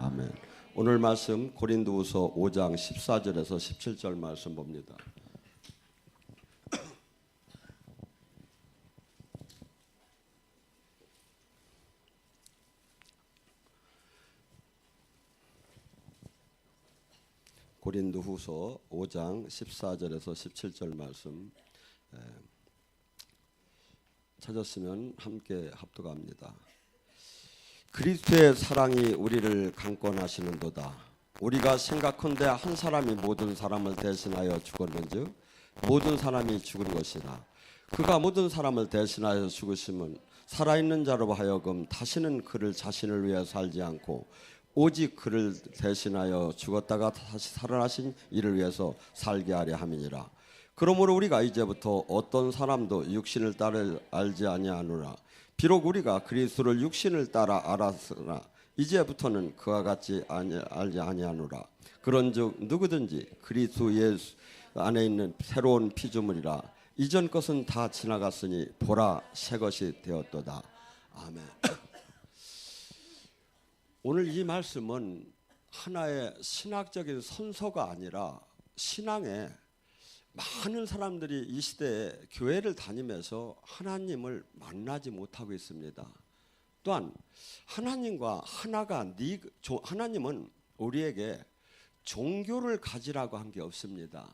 아멘. 오늘 말씀 고린도후서 5장 14절에서 17절 말씀 봅니다. 고린도후서 5장 14절에서 17절 말씀 찾았으면 함께 합독합니다. 그리스도의 사랑이 우리를 강권하시는도다. 우리가 생각컨대 한 사람이 모든 사람을 대신하여 죽었는즉 모든 사람이 죽은 것이라. 그가 모든 사람을 대신하여 죽으심은 살아있는 자로 하여금 다시는 그를 자신을 위해 살지 않고 오직 그를 대신하여 죽었다가 다시 살아나신 이를 위해서 살게 하려 함이니라. 그러므로 우리가 이제부터 어떤 사람도 육신을 따라 알지 아니하노라. 비록 우리가 그리스도를 육신을 따라 알았으나 이제부터는 그와 같이 알지 아니하노라. 그런즉 누구든지 그리스도 예수 안에 있는 새로운 피조물이라. 이전 것은 다 지나갔으니 보라 새 것이 되었도다. 아멘. 오늘 이 말씀은 하나의 신학적인 선서가 아니라 신앙에 많은 사람들이 이 시대에 교회를 다니면서 하나님을 만나지 못하고 있습니다. 또한 하나님과 하나님은 우리에게 종교를 가지라고 한 게 없습니다.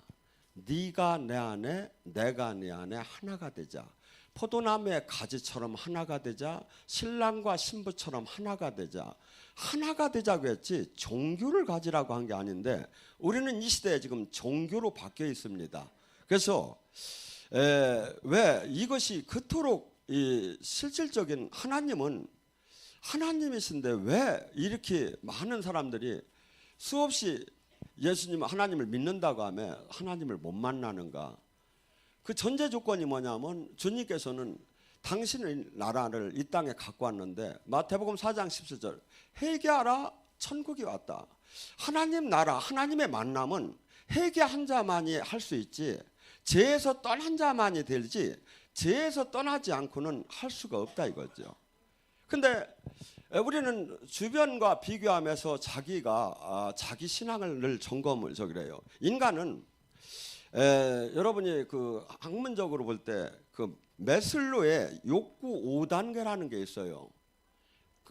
네가 내 안에 내가 네 안에 하나가 되자. 포도나무의 가지처럼 하나가 되자. 신랑과 신부처럼 하나가 되자. 하나가 되자고 했지 종교를 가지라고 한 게 아닌데 우리는 이 시대에 지금 종교로 바뀌어 있습니다. 그래서 왜 이것이 그토록 실질적인 하나님은 하나님이신데 왜 이렇게 많은 사람들이 수없이 예수님 하나님을 믿는다고 하면 하나님을 못 만나는가? 그 전제 조건이 뭐냐면 주님께서는 당신의 나라를 이 땅에 갖고 왔는데 마태복음 4장 17절 회개하라 천국이 왔다. 하나님 나라 하나님의 만남은 회개한 자만이 할 수 있지 죄에서 떠난 자만이 되지 죄에서 떠나지 않고는 할 수가 없다 이거죠. 근데 우리는 주변과 비교하면서 자기 신앙을 늘 점검을 저기래요. 인간은 여러분이 그 학문적으로 볼 때 그 매슬로의 욕구 5단계라는 게 있어요.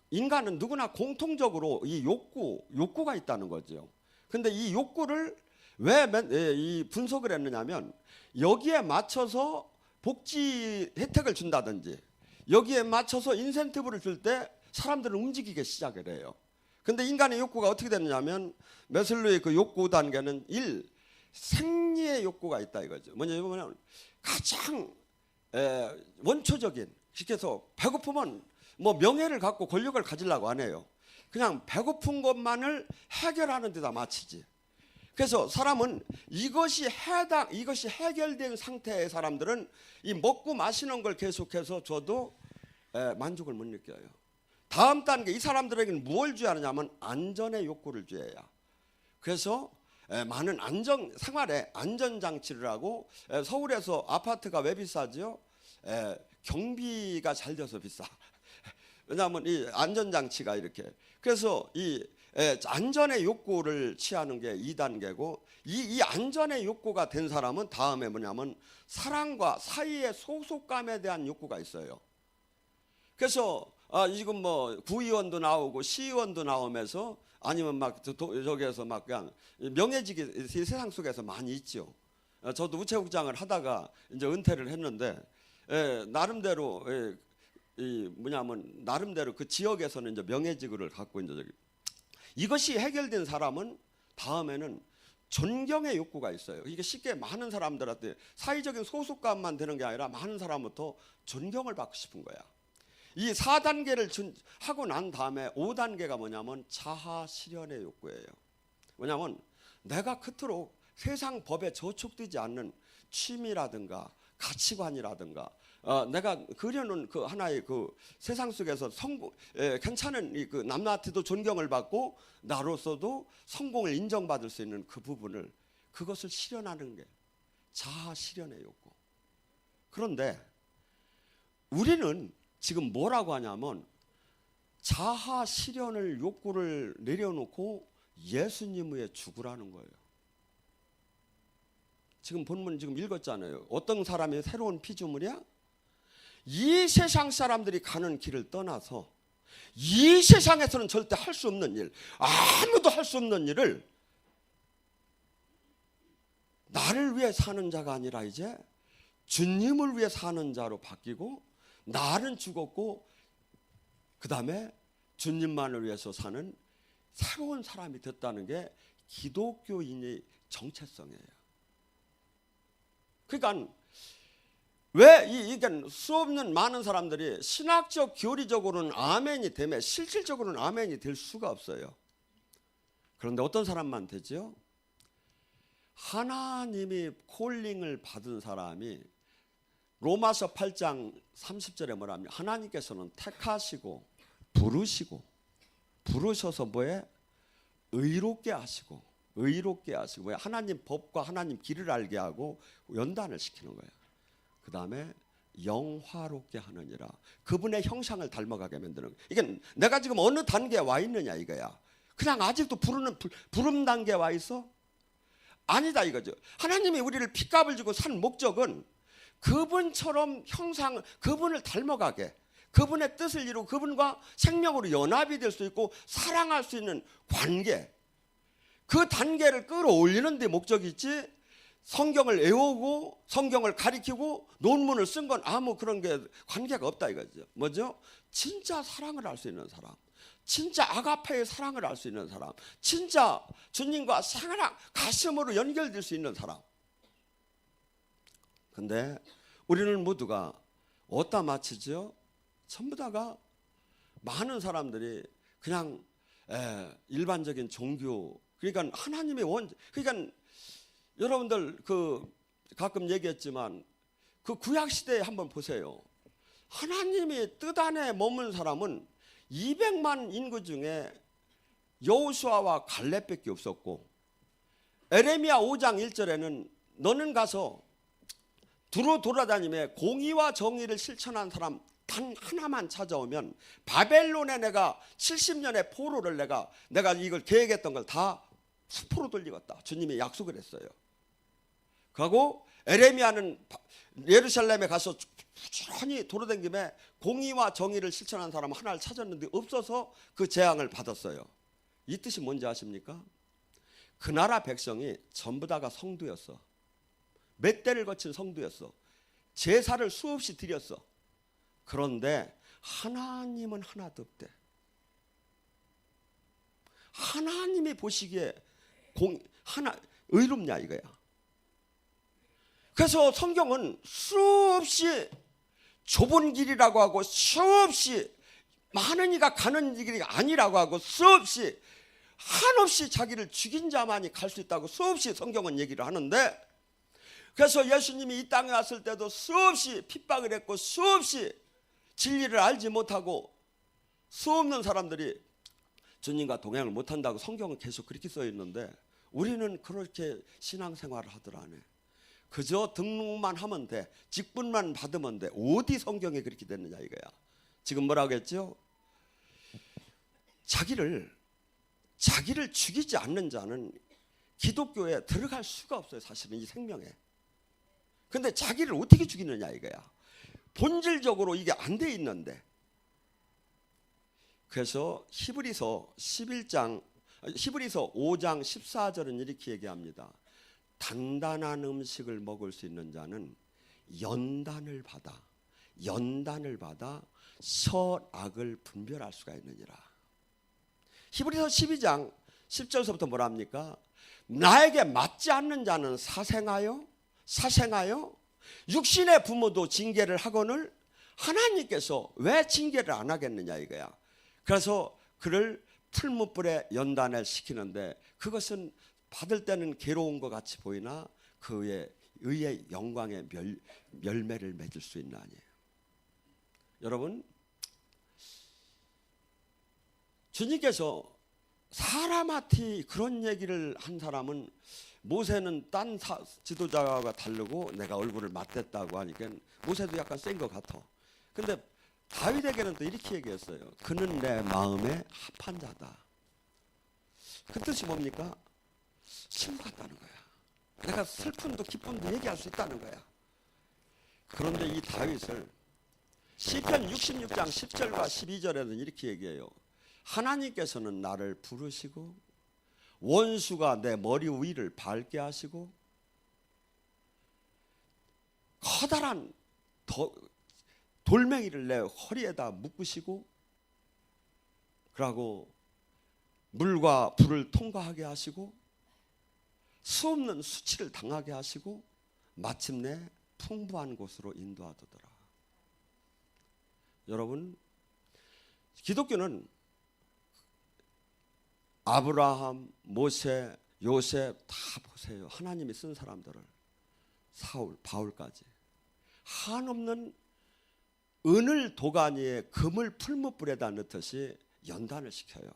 인간은 누구나 공통적으로 이 욕구가 있다는 거죠. 근데 이 욕구를 왜 이 분석을 했느냐면 여기에 맞춰서 복지 혜택을 준다든지 여기에 맞춰서 인센티브를 줄 때 사람들은 움직이기 시작을 해요. 근데 인간의 욕구가 어떻게 되느냐면 매슬로의 그 욕구 단계는 1. 생리의 욕구가 있다 이거죠. 뭐냐면 가장 원초적인 쉽게 해서 배고프면 뭐 명예를 갖고 권력을 가지려고 안 해요. 그냥 배고픈 것만을 해결하는 데다 마치지. 그래서 사람은 이것이 해결된 상태의 사람들은 이 먹고 마시는 걸 계속해서 줘도 만족을 못 느껴요. 다음 단계 이 사람들에게는 뭘 줘야 하느냐면 안전의 욕구를 줘야. 그래서 많은 생활에 안전장치를 하고 서울에서 아파트가 왜 비싸죠? 경비가 잘 돼서 비싸. 왜냐하면 이 안전장치가 이렇게. 그래서 이 안전의 욕구를 취하는 게 2단계고 이 안전의 욕구가 된 사람은 다음에 뭐냐면 사랑과 사이의 소속감에 대한 욕구가 있어요. 그래서 지금 뭐 구의원도 나오고 시의원도 나오면서 아니면 막 저기에서 막 그냥 명예직이 세상 속에서 많이 있죠. 저도 우체국장을 하다가 이제 은퇴를 했는데 나름대로 나름대로 그 지역에서는 이제 명예직을 갖고 이제 이것이 해결된 사람은 다음에는 존경의 욕구가 있어요. 이게 쉽게 많은 사람들한테 사회적인 소속감만 되는 게 아니라 많은 사람부터 존경을 받고 싶은 거야. 이 4단계를 하고 난 다음에 5단계가 뭐냐면 자아 실현의 욕구예요. 뭐냐면 내가 그토록 세상 법에 저촉되지 않는 취미라든가 가치관이라든가 내가 그려놓은 그 하나의 그 세상 속에서 괜찮은 그 남한테도 존경을 받고 나로서도 성공을 인정받을 수 있는 그 부분을 그것을 실현하는 게 자아 실현의 욕구. 그런데 우리는 지금 뭐라고 하냐면 자아 실현을 욕구를 내려놓고 예수님 위에 죽으라는 거예요. 지금 본문 지금 읽었잖아요. 어떤 사람이 새로운 피조물이야? 이 세상 사람들이 가는 길을 떠나서 이 세상에서는 절대 할 수 없는 일, 아무도 할 수 없는 일을 나를 위해 사는 자가 아니라 이제 주님을 위해 사는 자로 바뀌고, 나는 죽었고 그 다음에 주님만을 위해서 사는 새로운 사람이 됐다는 게 기독교인의 정체성이에요. 그러니까 왜 이게 수없는 많은 사람들이 신학적 교리적으로는 아멘이 되면 실질적으로는 아멘이 될 수가 없어요. 그런데 어떤 사람만 되죠? 하나님이 콜링을 받은 사람이 로마서 8장 30절에 뭐라 합니까? 하나님께서는 택하시고 부르셔서 뭐에? 의롭게 하시고 뭐야? 하나님 법과 하나님 길을 알게 하고 연단을 시키는 거예요. 그 다음에 영화롭게 하느니라. 그분의 형상을 닮아가게 만드는 거예요. 이게 내가 지금 어느 단계에 와 있느냐 이거야. 그냥 아직도 부름 단계에 와 있어? 아니다 이거죠. 하나님이 우리를 핏값을 주고 산 목적은 그분처럼 형상, 그분을 닮아가게, 그분의 뜻을 이루고 그분과 생명으로 연합이 될 수 있고 사랑할 수 있는 관계, 그 단계를 끌어올리는 데 목적이 있지, 성경을 외우고 성경을 가리키고 논문을 쓴 건 아무 그런 게 관계가 없다 이거죠. 뭐죠? 진짜 사랑을 할 수 있는 사람, 진짜 아가페의 사랑을 알 수 있는 사람, 진짜 주님과 사랑 가슴으로 연결될 수 있는 사람. 근데 우리는 모두가 어디다 마치죠? 전부 다가 많은 사람들이 그냥 일반적인 종교, 그러니까 하나님의 그러니까 여러분들 가끔 얘기했지만 그 구약 시대에 한번 보세요. 하나님의 뜻 안에 머문 사람은 200만 인구 중에 여호수아와 갈렙밖에 없었고, 에레미야 5장 1절에는 너는 가서 두루 돌아다니며 공의와 정의를 실천한 사람 단 하나만 찾아오면 바벨론에 내가 70년의 포로를 내가 이걸 계획했던 걸 다 수포로 돌리겠다. 주님이 약속을 했어요. 그리고 에레미야는 예루살렘에 가서 부지런히 돌아다니며 공의와 정의를 실천한 사람 하나를 찾았는데 없어서 그 재앙을 받았어요. 이 뜻이 뭔지 아십니까? 그 나라 백성이 전부 다가 성도였어. 몇 대를 거친 성도였어. 제사를 수없이 드렸어. 그런데 하나님은 하나도 없대. 하나님이 보시기에 의롭냐 이거야. 그래서 성경은 수없이 좁은 길이라고 하고 수없이 많은 이가 가는 길이 아니라고 하고 수없이 한없이 자기를 죽인 자만이 갈 수 있다고 수없이 성경은 얘기를 하는데, 그래서 예수님이 이 땅에 왔을 때도 수없이 핍박을 했고 수없이 진리를 알지 못하고 수없는 사람들이 주님과 동행을 못한다고 성경은 계속 그렇게 써 있는데, 우리는 그렇게 신앙생활을 하더라 안 해. 그저 등록만 하면 돼, 직분만 받으면 돼. 어디 성경에 그렇게 됐느냐 이거야. 지금 뭐라고 했죠? 자기를 죽이지 않는 자는 기독교에 들어갈 수가 없어요. 사실은 이 생명에. 근데 자기를 어떻게 죽이느냐 이거야. 본질적으로 이게 안 돼 있는데. 그래서 히브리서 5장 14절은 이렇게 얘기합니다. 단단한 음식을 먹을 수 있는 자는 연단을 받아 선악을 분별할 수가 있느니라. 히브리서 12장 10절서부터 뭐라 합니까? 나에게 맞지 않는 자는 사생하여 육신의 부모도 징계를 하거늘 하나님께서 왜 징계를 안 하겠느냐 이거야. 그래서 그를 풀무불에 연단을 시키는데, 그것은 받을 때는 괴로운 것 같이 보이나 그의 의의 영광의 열매를 맺을 수 있는 아니에요. 여러분, 주님께서 사람한테 그런 얘기를 한 사람은, 모세는 딴 지도자가 다르고 내가 얼굴을 맞댔다고 하니까 모세도 약간 센 것 같아. 근데 다윗에게는 또 이렇게 얘기했어요. 그는 내 마음에 합한 자다. 그 뜻이 뭡니까? 친구같다는 거야. 내가 슬픔도 기쁨도 얘기할 수 있다는 거야. 그런데 이 다윗을 시편 66장 10절과 12절에는 이렇게 얘기해요. 하나님께서는 나를 부르시고 원수가 내 머리 위를 밟게 하시고 커다란 돌멩이를 내 허리에다 묶으시고 그러고 물과 불을 통과하게 하시고 수없는 수치를 당하게 하시고 마침내 풍부한 곳으로 인도하더라. 여러분, 기독교는 아브라함, 모세, 요셉 다 보세요. 하나님이 쓴 사람들을 사울, 바울까지 한없는 은을 도가니에 금을 풀무불에다 넣듯이 연단을 시켜요.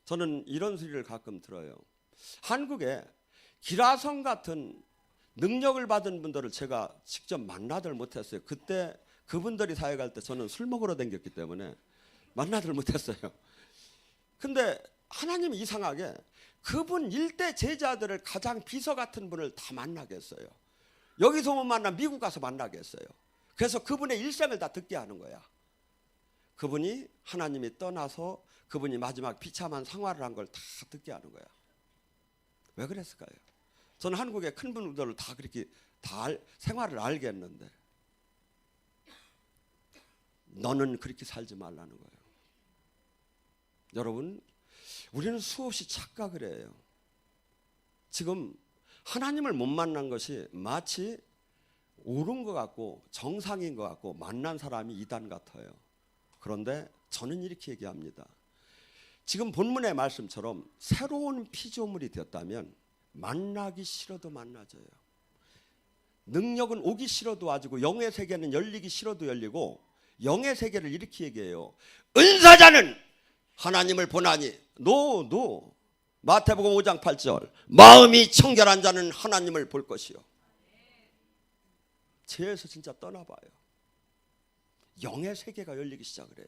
저는 이런 소리를 가끔 들어요. 한국에 기라성 같은 능력을 받은 분들을 제가 직접 만나들 못했어요. 그때 그분들이 사역할 때 저는 술 먹으러 다녔기 때문에 만나들 못했어요. 근데 하나님이 이상하게 그분 일대 제자들을 가장 비서 같은 분을 다 만나게 했어요. 여기서 못 만나 미국 가서 만나게 했어요. 그래서 그분의 일생을 다 듣게 하는 거야. 그분이 하나님이 떠나서 그분이 마지막 비참한 생활을 한 걸 다 듣게 하는 거야. 왜 그랬을까요? 저는 한국의 큰 분들을 다 그렇게 다 생활을 알게 했는데 너는 그렇게 살지 말라는 거예요. 여러분, 우리는 수없이 착각을 해요. 지금 하나님을 못 만난 것이 마치 옳은 것 같고 정상인 것 같고 만난 사람이 이단 같아요. 그런데 저는 이렇게 얘기합니다. 지금 본문의 말씀처럼 새로운 피조물이 되었다면 만나기 싫어도 만나져요. 능력은 오기 싫어도 와지고 영의 세계는 열리기 싫어도 열리고 영의 세계를 이렇게 얘기해요. 은사자는 하나님을 보나니 노 마태복음 5장 8절 마음이 청결한 자는 하나님을 볼 것이요. 죄에서 진짜 떠나봐요. 영의 세계가 열리기 시작을 해요.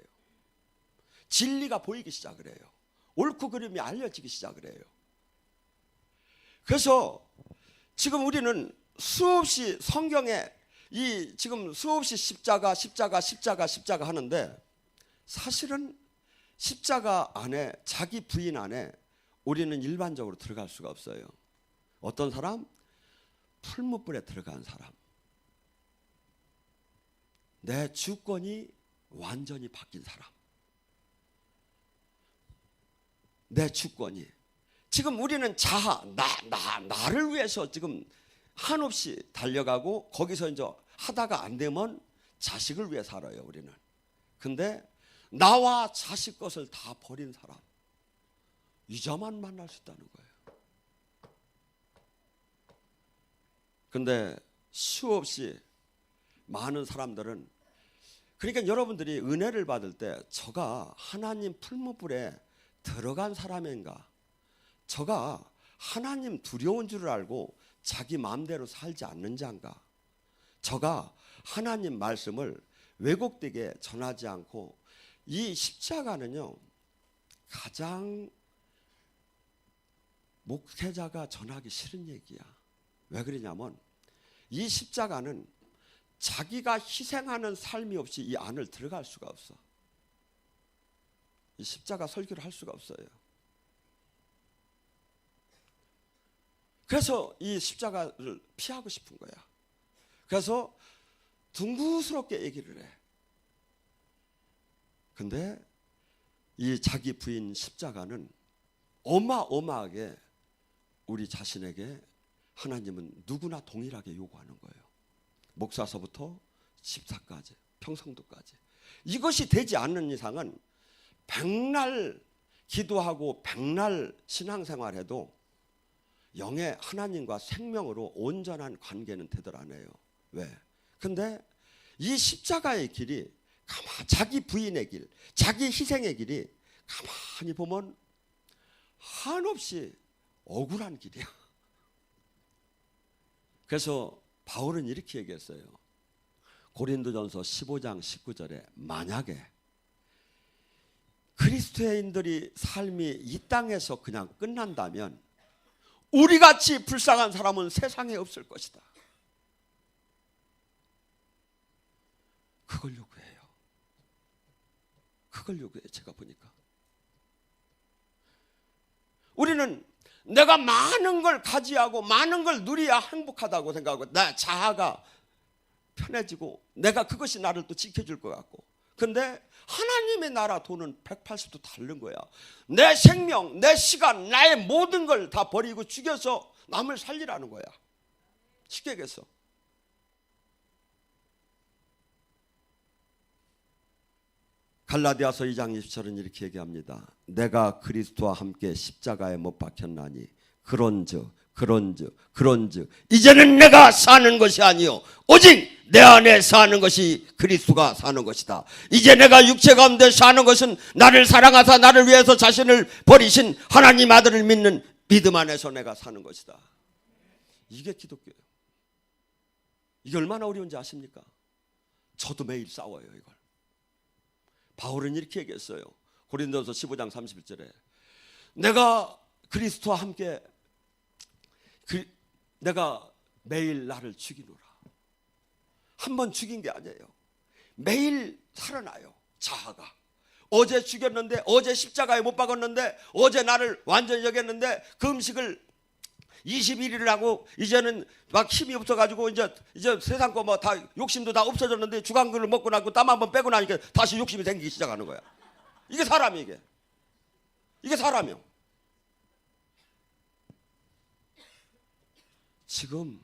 진리가 보이기 시작을 해요. 옳고 그름이 알려지기 시작을 해요. 그래서 지금 우리는 수없이 성경에 지금 수없이 십자가 하는데 사실은 십자가 안에 자기 부인 안에 우리는 일반적으로 들어갈 수가 없어요. 어떤 사람? 풀무불에 들어간 사람. 내 주권이 완전히 바뀐 사람. 내 주권이. 지금 우리는 나를 위해서 지금 한없이 달려가고 거기서 이제 하다가 안 되면 자식을 위해 살아요, 우리는. 근데 나와 자식 것을 다 버린 사람. 이자만 만날 수 있다는 거예요. 근데 수없이 많은 사람들은 그러니까 여러분들이 은혜를 받을 때 저가 하나님 풀무불에 들어간 사람인가? 저가 하나님 두려운 줄을 알고 자기 마음대로 살지 않는 자인가? 저가 하나님 말씀을 왜곡되게 전하지 않고 이 십자가는요 가장 목회자가 전하기 싫은 얘기야. 왜 그러냐면 이 십자가는 자기가 희생하는 삶이 없이 이 안을 들어갈 수가 없어. 이 십자가 설교를 할 수가 없어요. 그래서 이 십자가를 피하고 싶은 거야. 그래서 둥그스럽게 얘기를 해. 근데 이 자기 부인 십자가는 어마어마하게 우리 자신에게 하나님은 누구나 동일하게 요구하는 거예요. 목사서부터 집사까지, 평성도까지. 이것이 되지 않는 이상은 백날 기도하고 백날 신앙생활해도 영의 하나님과 생명으로 온전한 관계는 되들 안 해요. 왜? 근데 이 십자가의 길이 자기 부인의 길, 자기 희생의 길이 가만히 보면 한없이 억울한 길이야. 그래서 바울은 이렇게 얘기했어요. 고린도전서 15장 19절에 만약에 그리스도인들이 삶이 이 땅에서 그냥 끝난다면 우리같이 불쌍한 사람은 세상에 없을 것이다. 그걸 요구해요. 그걸 요구해요. 제가 보니까 우리는 내가 많은 걸 가지하고 많은 걸 누려야 행복하다고 생각하고 나 자아가 편해지고 내가 그것이 나를 또 지켜줄 것 같고, 근데 하나님의 나라 돈은 180도 다른 거야. 내 생명, 내 시간, 나의 모든 걸 다 버리고 죽여서 남을 살리라는 거야. 쉽게 얘기해서. 갈라디아서 2장 20절은 이렇게 얘기합니다. 내가 그리스도와 함께 십자가에 못 박혔나니 그런즉 이제는 내가 사는 것이 아니요 오직 내 안에 사는 것이 그리스도가 사는 것이다. 이제 내가 육체 가운데 사는 것은 나를 사랑하사 나를 위해서 자신을 버리신 하나님 아들을 믿는 믿음 안에서 내가 사는 것이다. 이게 기독교예요. 이게 얼마나 어려운지 아십니까? 저도 매일 싸워요 이걸. 바울은 이렇게 얘기했어요. 고린도서 15장 31절에 내가 그리스도와 함께 내가 매일 나를 죽이노라. 한 번 죽인 게 아니에요. 매일 살아나요. 자아가. 어제 죽였는데, 어제 십자가에 못 박았는데, 어제 나를 완전히 여겼는데 그 음식을 21일을 하고 이제는 막 힘이 없어가지고 이제 세상 거 뭐 다 욕심도 다 없어졌는데 주간글을 먹고 나고 땀 한 번 빼고 나니까 다시 욕심이 생기기 시작하는 거야. 이게 사람이 이게 사람이요. 지금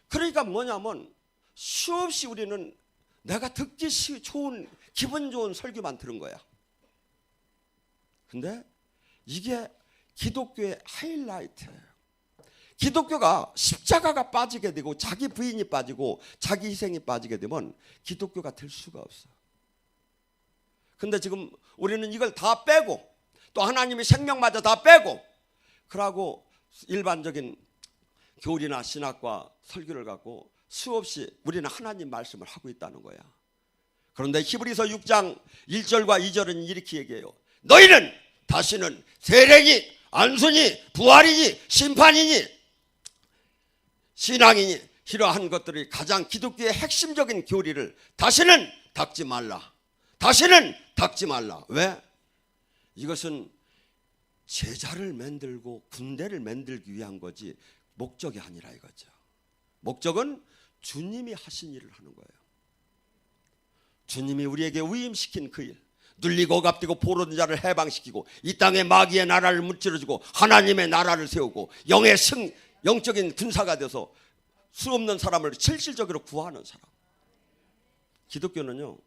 그러니까 뭐냐면 수없이 우리는 내가 듣기 좋은 기분 좋은 설교만 들은 거야. 근데 이게 기독교의 하이라이트예요. 기독교가 십자가가 빠지게 되고 자기 부인이 빠지고 자기 희생이 빠지게 되면 기독교가 될 수가 없어. 근데 지금 우리는 이걸 다 빼고 또 하나님의 생명마저 다 빼고 그러고 일반적인 교리나 신학과 설교를 갖고 수없이 우리는 하나님 말씀을 하고 있다는 거야. 그런데 히브리서 6장 1절과 2절은 이렇게 얘기해요. 너희는 다시는 세례니 안수니 부활이니 심판이니 신앙이니 이러한 것들이 가장 기독교의 핵심적인 교리를 다시는 닦지 말라. 다시는 닦지 말라. 왜? 이것은 제자를 만들고 군대를 만들기 위한 거지 목적이 아니라 이거죠. 목적은 주님이 하신 일을 하는 거예요. 주님이 우리에게 위임시킨 그 일, 눌리고 갑디고 포로된 자를 해방시키고 이 땅에 마귀의 나라를 무찌르고 하나님의 나라를 세우고 영적인 군사가 돼서 수없는 사람을 실질적으로 구하는 사람. 기독교는요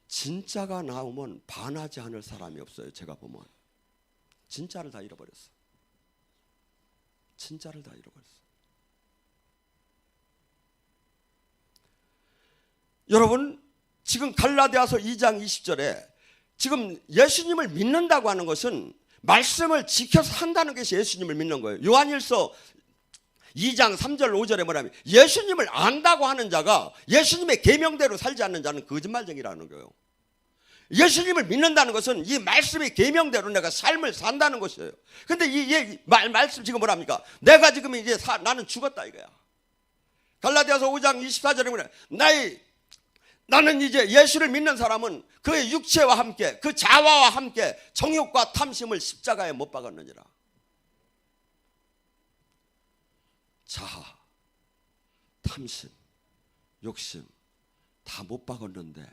진짜가 나오면 반하지 않을 사람이 없어요. 제가 보면 진짜를 다 잃어버렸어. 진짜를 다 잃어버렸어. 여러분 지금 갈라디아서 2장 20절에 지금 예수님을 믿는다고 하는 것은 말씀을 지켜서 한다는 것이 예수님을 믿는 거예요. 요한일서 2장 3절 5절에 뭐냐면 예수님을 안다고 하는 자가 예수님의 계명대로 살지 않는 자는 거짓말쟁이라는 거예요. 예수님을 믿는다는 것은 이 말씀의 계명대로 내가 삶을 산다는 것이에요. 근데 이 말씀 지금 뭐랍니까? 내가 지금 이제 나는 죽었다 이거야. 갈라디아서 5장 24절에 뭐냐? 나는 이제 예수를 믿는 사람은 그의 육체와 함께 그 자아와 함께 정욕과 탐심을 십자가에 못 박았느니라. 자아, 탐심, 욕심 다 못 박았는데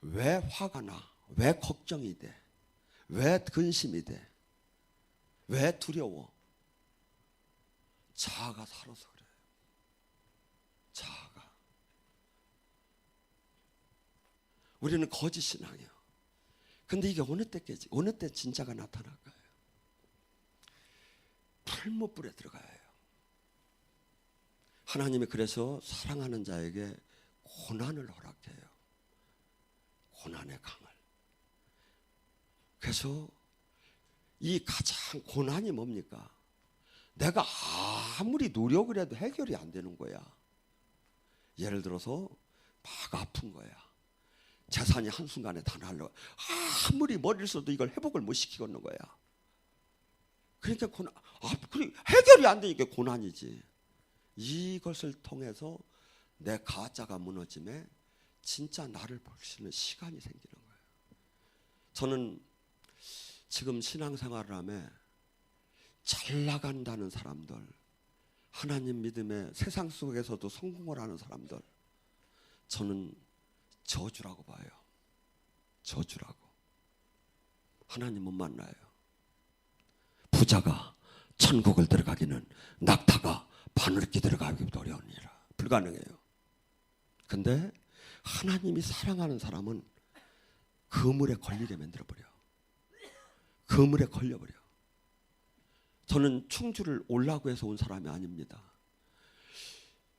왜 화가 나? 왜 걱정이 돼? 왜 근심이 돼? 왜 두려워? 자아가 살아서 그래. 자아가. 우리는 거짓 신앙이에요. 근데 이게 어느 때 깨지? 어느 때 진짜가 나타날까요? 풀무불에 들어가야 해요. 하나님이 그래서 사랑하는 자에게 고난을 허락해요. 고난의 강을. 그래서 이 가장 고난이 뭡니까? 내가 아무리 노력을 해도 해결이 안 되는 거야. 예를 들어서 막 아픈 거야. 재산이 한순간에 다 날라. 아무리 머리를 써도 이걸 회복을 못 시키겠는 거야. 그러니까 고난, 해결이 안 되니까 고난이지. 이것을 통해서 내 가짜가 무너짐에 진짜 나를 볼 수 있는 시간이 생기는 거예요. 저는 지금 신앙생활을 하며 잘 나간다는 사람들, 하나님 믿음에 세상 속에서도 성공을 하는 사람들, 저는 저주라고 봐요. 저주라고. 하나님 못 만나요. 부자가 천국을 들어가기는 낙타가 바늘기 들어가기도 어려우니라. 불가능해요. 근데 하나님이 사랑하는 사람은 그물에 걸리게 만들어버려. 그물에 걸려버려. 저는 충주를 오려고 해서 온 사람이 아닙니다.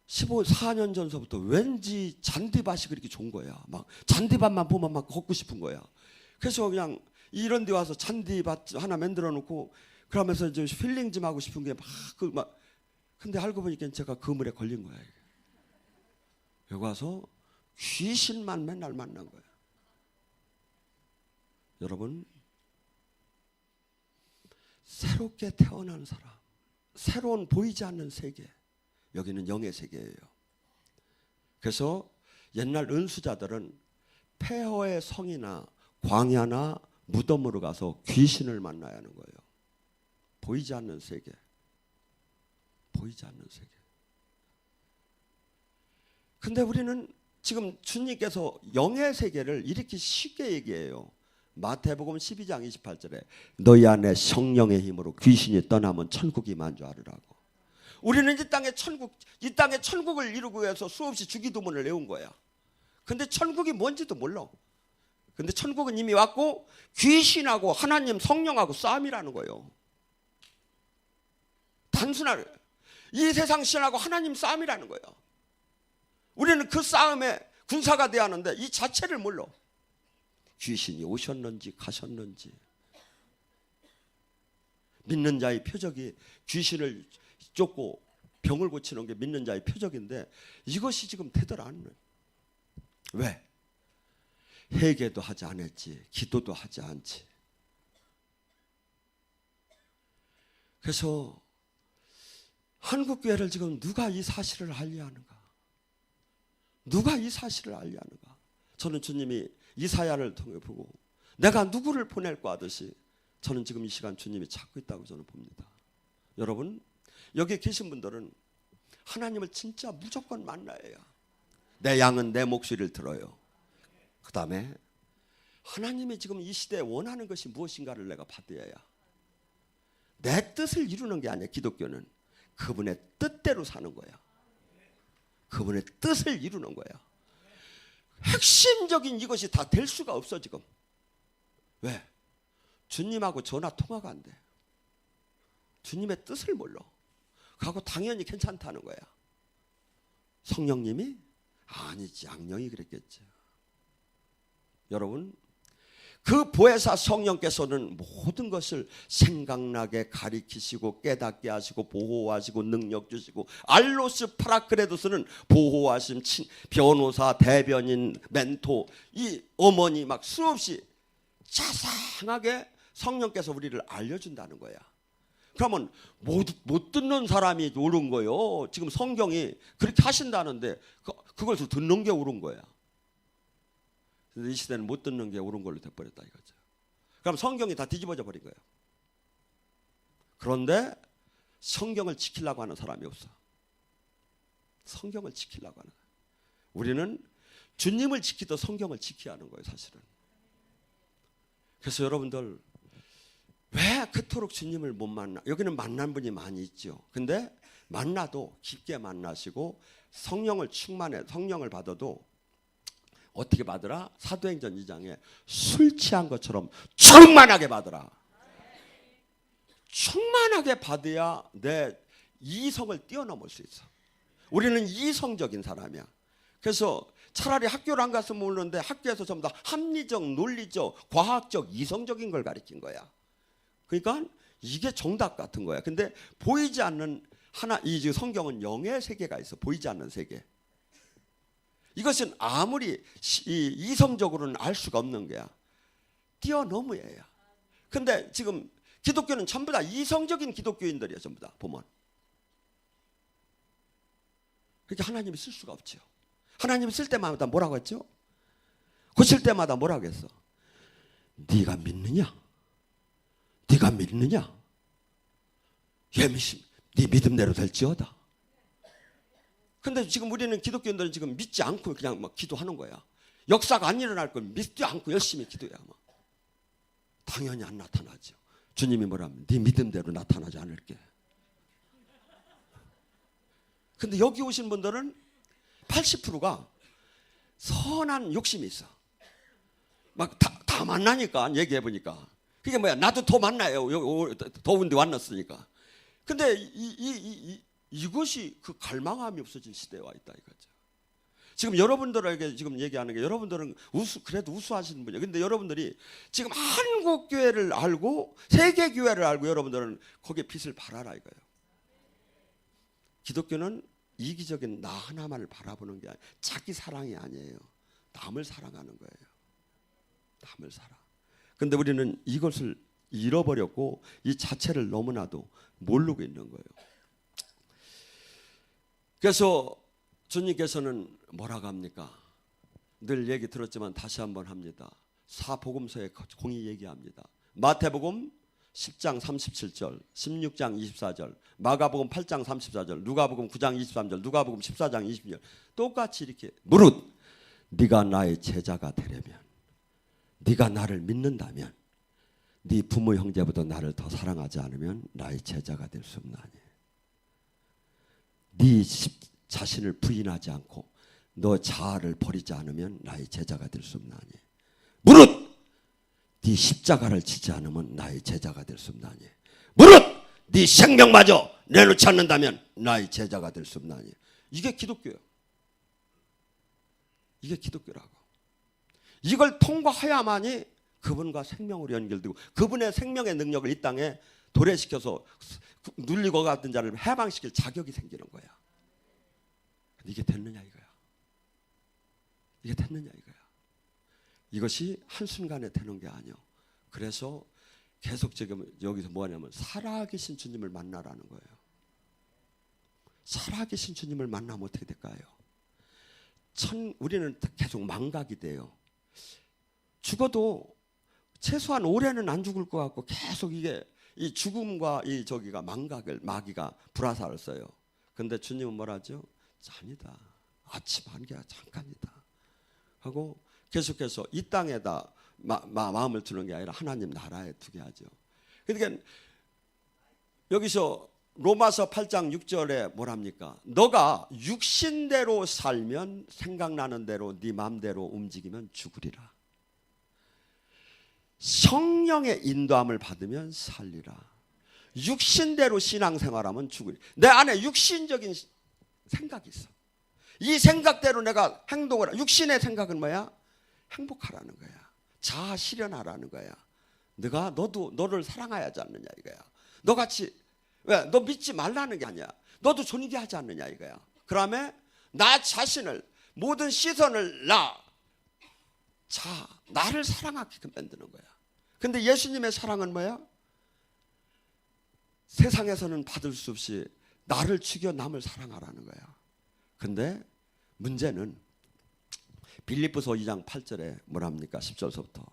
14년 전서부터 왠지 잔디밭이 그렇게 좋은 거야. 막 잔디밭만 보면 막 걷고 싶은 거야. 그래서 그냥 이런 데 와서 잔디밭 하나 만들어 놓고 그러면서 이제 힐링 좀 하고 싶은 게 막 근데 알고 보니까 제가 그물에 걸린 거야. 여기 와서 귀신만 맨날 만난 거야. 여러분, 새롭게 태어난 사람, 새로운 보이지 않는 세계, 여기는 영의 세계예요. 그래서 옛날 은수자들은 폐허의 성이나 광야나 무덤으로 가서 귀신을 만나야 하는 거예요. 보이지 않는 세계, 보이지 않는 세계. 근데 우리는 지금 주님께서 영의 세계를 이렇게 쉽게 얘기해요. 마태복음 12장 28절에 너희 안에 성령의 힘으로 귀신이 떠나면 천국이 만주하리라고. 우리는 이 땅에 천국을 이루기 위해서 수없이 주기도문을 외운 거야. 근데 천국이 뭔지도 몰라. 근데 천국은 이미 왔고 귀신하고 하나님 성령하고 싸움이라는 거예요. 단순한 이 세상 신하고 하나님 싸움이라는 거예요. 우리는 그 싸움에 군사가 돼야 하는데 이 자체를 몰라. 귀신이 오셨는지 가셨는지. 믿는 자의 표적이 귀신을 쫓고 병을 고치는 게 믿는 자의 표적인데 이것이 지금 되들 않는. 왜? 회개도 하지 않았지, 기도도 하지 않지. 그래서 한국교회를 지금 누가 이 사실을 알리하는가? 누가 이 사실을 알리하는가? 저는 주님이 이사야를 통해 보고 내가 누구를 보낼까 하듯이 저는 지금 이 시간 주님이 찾고 있다고 저는 봅니다. 여러분, 여기 계신 분들은 하나님을 진짜 무조건 만나야 해요. 내 양은 내 목소리를 들어요. 그 다음에 하나님이 지금 이 시대에 원하는 것이 무엇인가를 내가 받아야 해요. 내 뜻을 이루는 게 아니야. 기독교는 그분의 뜻대로 사는 거야. 그분의 뜻을 이루는 거야. 핵심적인 이것이 다 될 수가 없어 지금. 왜? 주님하고 전화 통화가 안 돼. 주님의 뜻을 몰라. 그하고 당연히 괜찮다는 거야. 성령님이? 아니지, 악령이 그랬겠지. 여러분, 그 보혜사 성령께서는 모든 것을 생각나게 가리키시고 깨닫게 하시고 보호하시고 능력 주시고 알로스 파라크레도스는 보호하심, 변호사, 대변인, 멘토, 이 어머니 막 수없이 자상하게 성령께서 우리를 알려준다는 거야. 그러면 못 듣는 사람이 옳은 거예요. 지금 성경이 그렇게 하신다는데 그것을 듣는 게 옳은 거야. 이 시대는 못 듣는 게 옳은 걸로 돼버렸다 이거죠. 그럼 성경이 다 뒤집어져 버린 거예요. 그런데 성경을 지키려고 하는 사람이 없어. 성경을 지키려고 하는 거예요. 우리는 주님을 지키듯 성경을 지켜야 하는 거예요, 사실은. 그래서 여러분들 왜 그토록 주님을 못 만나? 여기는 만난 분이 많이 있죠. 근데 만나도 깊게 만나시고 성령을 성령을 받아도 어떻게 받으라? 사도행전 2장에 술 취한 것처럼 충만하게 받으라. 충만하게 받아야 내 이성을 뛰어넘을 수 있어. 우리는 이성적인 사람이야. 그래서 차라리 학교를 안 갔으면 모르는데 학교에서 전부 다 합리적, 논리적, 과학적, 이성적인 걸 가르친 거야. 그러니까 이게 정답 같은 거야. 근데 보이지 않는 이 성경은 영의 세계가 있어. 보이지 않는 세계. 이것은 아무리 이성적으로는 알 수가 없는 거야. 뛰어넘어야. 근데 지금 기독교는 전부 다 이성적인 기독교인들이야. 전부 다 보면. 그러니까 하나님이 쓸 수가 없죠. 하나님이 쓸 때마다 뭐라고 했죠? 고칠 때마다 뭐라고 했어? 네가 믿느냐? 네가 믿느냐? 예미심, 네 믿음대로 될지어다. 근데 지금 우리는 기독교인들은 지금 믿지 않고 그냥 막 기도하는 거야. 역사가 안 일어날 걸 믿지 않고 열심히 기도해야 막. 당연히 안 나타나죠. 주님이 뭐라면 네 믿음대로 나타나지 않을게. 근데 여기 오신 분들은 80%가 선한 욕심이 있어. 막 다 만나니까 얘기해 보니까. 그게 뭐야? 나도 더 만나요. 더운데 왔났으니까. 근데 이것이 그 갈망함이 없어진 시대에 와 있다 이거죠. 지금 여러분들에게 지금 얘기하는 게 여러분들은 그래도 우수하시는 분이에요. 근데 여러분들이 지금 한국 교회를 알고 세계 교회를 알고 여러분들은 거기에 빛을 발하라 이거예요. 기독교는 이기적인 나 하나만을 바라보는 게 아니에요. 자기 사랑이 아니에요. 남을 사랑하는 거예요. 남을 사랑. 근데 우리는 이것을 잃어버렸고 이 자체를 너무나도 모르고 있는 거예요. 그래서 주님께서는 뭐라고 합니까? 늘 얘기 들었지만 다시 한번 합니다. 사복음서에 공히 얘기합니다. 마태복음 10장 37절, 16장 24절, 마가복음 8장 34절, 누가복음 9장 23절, 누가복음 14장 20절 똑같이 이렇게 무릇 네가 나의 제자가 되려면, 네가 나를 믿는다면, 네 부모 형제보다 나를 더 사랑하지 않으면 나의 제자가 될 수 없나니. 네 자신을 부인하지 않고 너 자아를 버리지 않으면 나의 제자가 될 수 없나니. 무릇 네 십자가를 지지 않으면 나의 제자가 될 수 없나니. 무릇 네 생명마저 내놓지 않는다면 나의 제자가 될 수 없나니. 이게 기독교예요. 이게 기독교라고. 이걸 통과해야만이 그분과 생명으로 연결되고 그분의 생명의 능력을 이 땅에 도래시켜서 눌리고 갔던 자를 해방시킬 자격이 생기는 거야. 근데 이게 됐느냐 이거야. 이게 됐느냐 이거야. 이것이 한순간에 되는 게 아니야. 그래서 계속 지금 여기서 뭐하냐면 살아계신 주님을 만나라는 거예요. 살아계신 주님을 만나면 어떻게 될까요? 우리는 계속 망각이 돼요. 죽어도 최소한 올해는 안 죽을 것 같고 계속 이게 이 죽음과 이 저기가 마귀가 불화살을 써요. 근데 주님은 뭐라죠? 아니다. 아침 한개가 잠깐이다. 하고 계속해서 이 땅에다 마음을 두는 게 아니라 하나님 나라에 두게 하죠. 그러니까 여기서 로마서 8장 6절에 뭐랍니까? 너가 육신대로 살면 생각나는 대로 네 마음대로 움직이면 죽으리라. 성령의 인도함을 받으면 살리라. 육신대로 신앙생활하면 죽으리라. 내 안에 육신적인 생각이 있어. 이 생각대로 내가 행동을 육신의 생각은 뭐야? 행복하라는 거야. 자아 실현하라는 거야. 너도 너를 사랑해야 하지 않느냐 이거야. 너같이 왜? 너 믿지 말라는 게 아니야. 너도 존귀하지 않느냐 이거야. 그다음에 나 자신을 모든 시선을 나를 사랑하게끔 만드는 거야. 근데 예수님의 사랑은 뭐야? 세상에서는 받을 수 없이 나를 죽여 남을 사랑하라는 거야. 근데 문제는 빌립보서 2장 8절에 뭐랍니까? 10절서부터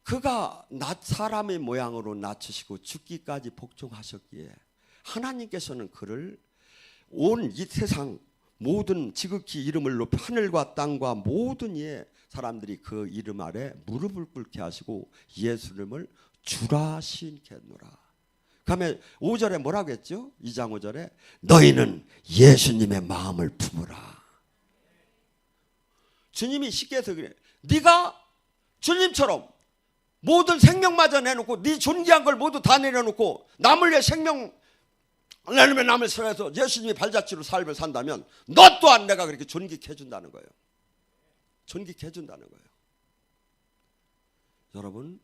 그가 사람의 모양으로 낮추시고 죽기까지 복종하셨기에 하나님께서는 그를 온 이 세상 모든 지극히 이름을 높여 하늘과 땅과 모든 이의 사람들이 그 이름 아래 무릎을 꿇게 하시고 예수님을 주라 신케 했노라. 그다음에 5절에 뭐라고 했죠? 2장 5절에 너희는 예수님의 마음을 품으라. 주님이 쉽게 해서 그래. 네가 주님처럼 모든 생명마저 내놓고 네 존귀한 걸 모두 다 내려놓고 남을 위해 생명 내놓으면 남을 사랑해서 예수님의 발자취로 삶을 산다면 너 또한 내가 그렇게 존귀케 해준다는 거예요. 존귀케 해준다는 거예요. 여러분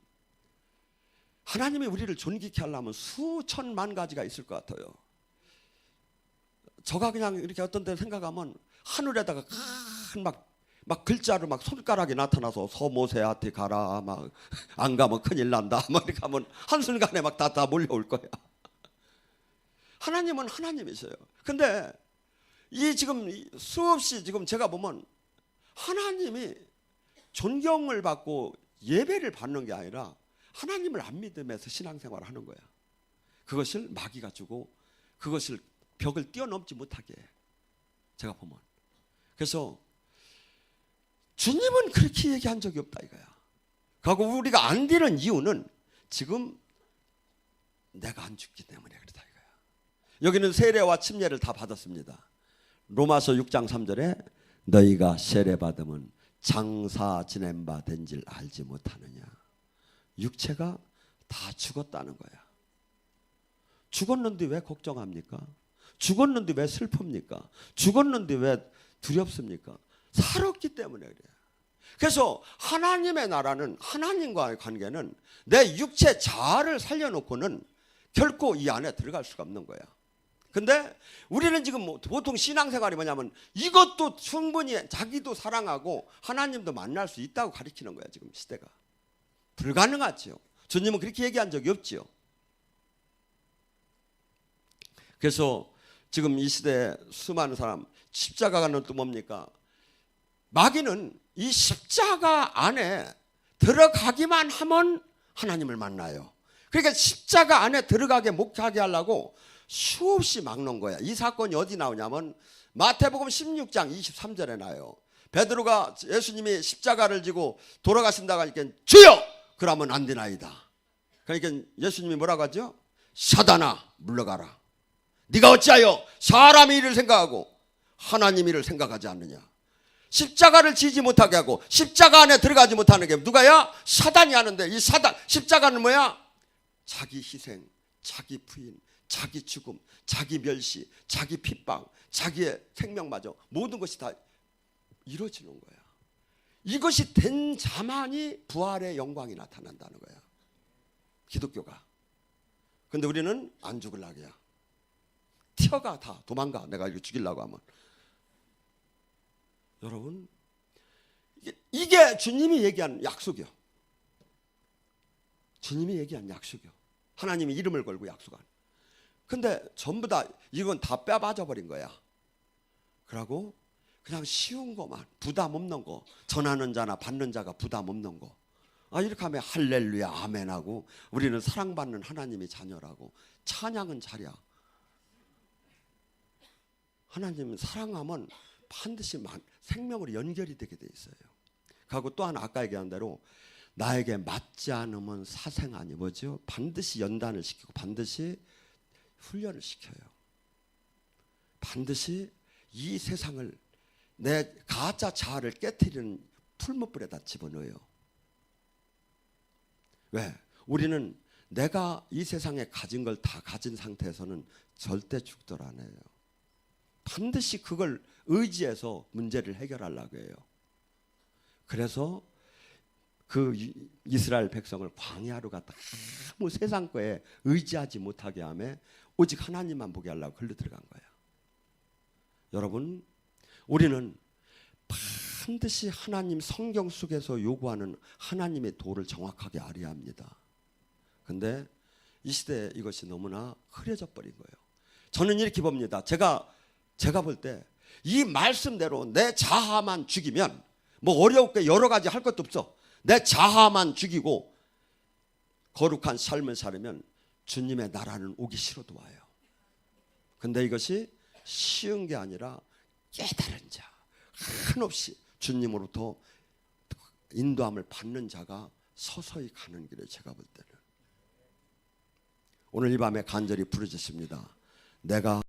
하나님이 우리를 존귀케 하려면 수천만 가지가 있을 것 같아요. 저가 그냥 이렇게 어떤 데 생각하면 하늘에다가 막 글자로 막 손가락이 나타나서 서모세한테 가라, 막 안 가면 큰일 난다, 막 이렇게 하면 한순간에 막 다 몰려올 거야. 하나님은 하나님이세요. 근데 이 지금 수없이 지금 제가 보면 하나님이 존경을 받고 예배를 받는 게 아니라 하나님을 안 믿으면서 신앙생활을 하는 거야. 그것을 마귀가 주고 그것을 벽을 뛰어넘지 못하게 해. 제가 보면. 그래서 주님은 그렇게 얘기한 적이 없다 이거야. 그리고 우리가 안 되는 이유는 지금 내가 안 죽기 때문에 그렇다 이거야. 여기는 세례와 침례를 다 받았습니다. 로마서 6장 3절에 너희가 세례 받으면 장사 지낸 바 된 줄 알지 못하느냐. 육체가 다 죽었다는 거야. 죽었는데 왜 걱정합니까? 죽었는데 왜 슬픕니까? 죽었는데 왜 두렵습니까? 살았기 때문에 그래요. 그래서 하나님의 나라는, 하나님과의 관계는 내 육체 자아를 살려놓고는 결코 이 안에 들어갈 수가 없는 거야. 근데 우리는 지금 보통 신앙생활이 뭐냐면 이것도 충분히 자기도 사랑하고 하나님도 만날 수 있다고 가르치는 거야. 지금 시대가 불가능하지요. 주님은 그렇게 얘기한 적이 없지요. 그래서 지금 이 시대에 수많은 사람, 십자가는 또 뭡니까? 마귀는 이 십자가 안에 들어가기만 하면 하나님을 만나요. 그러니까 십자가 안에 들어가게 못하게 하려고 수없이 막는 거야. 이 사건이 어디 나오냐면 마태복음 16장 23절에 나와요. 베드로가 예수님이 십자가를 지고 돌아가신다고 하니까 주여! 그러면 안 되나이다. 그러니까 예수님이 뭐라고 하죠? 사단아 물러가라. 네가 어찌하여 사람의 일을 생각하고 하나님 일을 생각하지 않느냐. 십자가를 지지 못하게 하고 십자가 안에 들어가지 못하는 게 누가야? 사단이 하는데, 이 사단, 십자가는 뭐야? 자기 희생, 자기 부인, 자기 죽음, 자기 멸시, 자기 핍박, 자기의 생명마저 모든 것이 다 이루어지는 거야. 이것이 된 자만이 부활의 영광이 나타난다는 거야. 기독교가. 근데 우리는 안 죽으려고 해요. 튀어가, 다 도망가. 내가 이거 죽이려고 하면. 여러분, 이게 주님이 얘기한 약속이요. 주님이 얘기한 약속이요. 하나님이 이름을 걸고 약속한. 근데 전부 다 이건 다 빼맞아 버린 거야. 그러고 그냥 쉬운 거만, 부담 없는 거, 전하는 자나 받는 자가 부담 없는 거. 이렇게 하면 할렐루야 아멘하고 우리는 사랑받는 하나님의 자녀라고 찬양은 잘이야. 하나님은 사랑하면 반드시 생명으로 연결이 되게 돼 있어요. 그리고 또 하나 아까 얘기한 대로 나에게 맞지 않으면 사생아니 뭐죠? 반드시 연단을 시키고 반드시 훈련을 시켜요. 반드시 이 세상을 내 가짜 자아를 깨트리는 풀무불에다 집어넣어요. 왜? 우리는 내가 이 세상에 가진 걸 다 가진 상태에서는 절대 죽들 안 해요. 반드시 그걸 의지해서 문제를 해결하려고 해요. 그래서 그 이스라엘 백성을 광야로 갔다 아무 세상 거에 의지하지 못하게 하며 오직 하나님만 보게 하려고 흘러 들어간 거야. 여러분, 우리는 반드시 하나님 성경 속에서 요구하는 하나님의 도를 정확하게 알아야 합니다. 근데 이 시대에 이것이 너무나 흐려져 버린 거예요. 저는 이렇게 봅니다. 제가 볼 때 이 말씀대로 내 자아만 죽이면 뭐 어렵게 여러 가지 할 것도 없어. 내 자아만 죽이고 거룩한 삶을 살면 주님의 나라는 오기 싫어도 와요. 근데 이것이 쉬운 게 아니라 깨달은 자, 한없이 주님으로부터 인도함을 받는 자가 서서히 가는 길에 제가 볼 때는 오늘 이 밤에 간절히 부르짖습니다. 내가